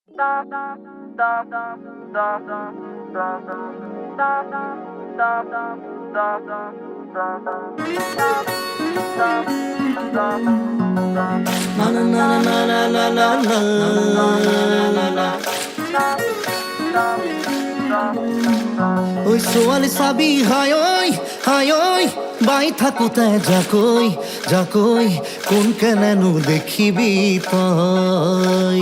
Oi, ছোৱালী চাবি হাই ঐ বাই থাকোতে যাকৈ কোন কেনেনো দেখিবি তই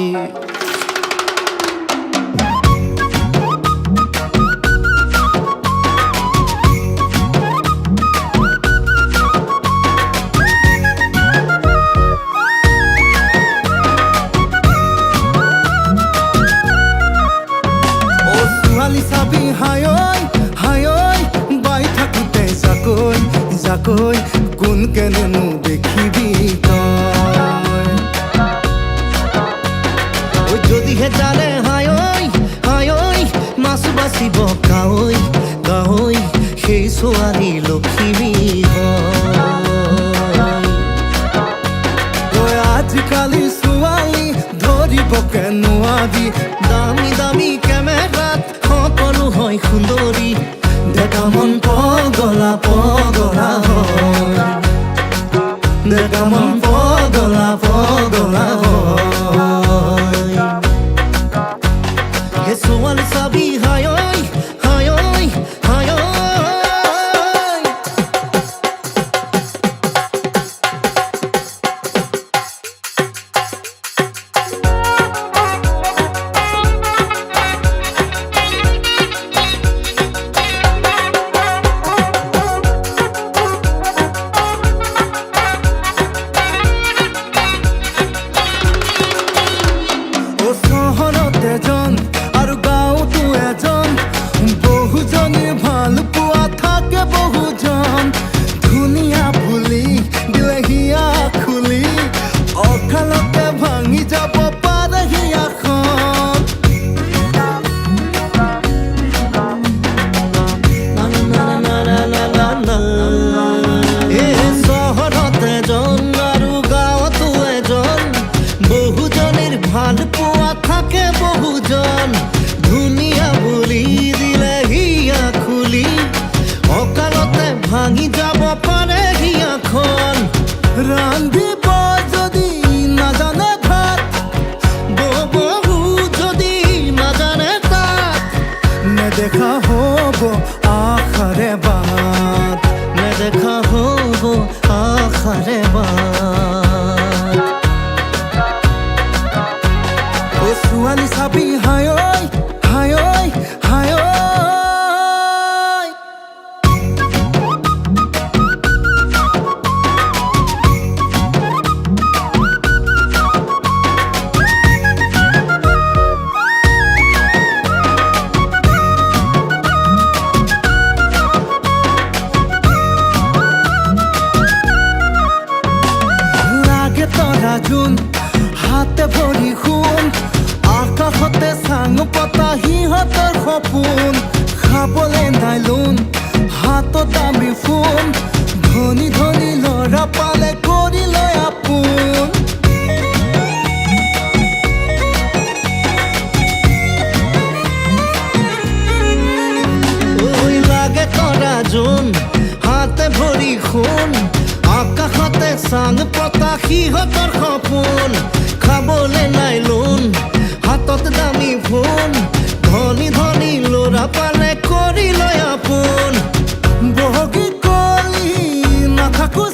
চাবি হাই ঐ বাই থাকোতে যাকৈ কোন কেনেনো দেখিবি তই যদিহে জানে হাই ঐ মাছ বাচিব গাৱৈ সেই ছোৱালী লখিমী হয় আজিকালি ছোৱালী ধৰিবকে নোৱাৰি দামী কেমেৰাত সকলো হয় সুন্দৰী ডেকা মন পগলা হয় ডেকা মন পগলা হয় হে ছোৱালী চাবি হাই ঐ আৰু গাঁৱতো এজন বহুজনে ভাল পোৱা থাকে বহুজন ধুনীয়া বুলি দিলে হিয়া খুলি অকালতে ভাঙি যাব পাৰে হিয়াখন চহৰত এজন আৰু গাঁৱতো এজন বহুজনেৰ ভাল পোৱা থাকে বহুজন ধুনীয়া বুলি দিলে হিয়া খুলি অকালতে ভাঙি যাব পাৰে হিয়াখন ৰান্ধিব যদি নাজানে ভাত বহু যদি নাজানে তাত নেদেখা হ'ব আশাৰে বাট নেদেখা হ'ব আশাৰে বাট ছোৱালী চাবি হাই ঐ লাগে তৰা জোন হাতে ভৰি সোণ আকাশতে চাং পতা সিহঁতৰ সপোন খাবলে নাই লোন হাতত দামী ফোন ধনী ল'ৰা পালে কৰি লয় আপোন ঐ লাগে তৰা জোন হাতে ভৰি সোণ আকাশতে চাং পতা সিহঁতৰ সপোন খাবলে নাই লোন হাতত দামী ফোন ধনী ল'ৰা পালে কৰি লয় আপোন বহগী কলি নাথাকো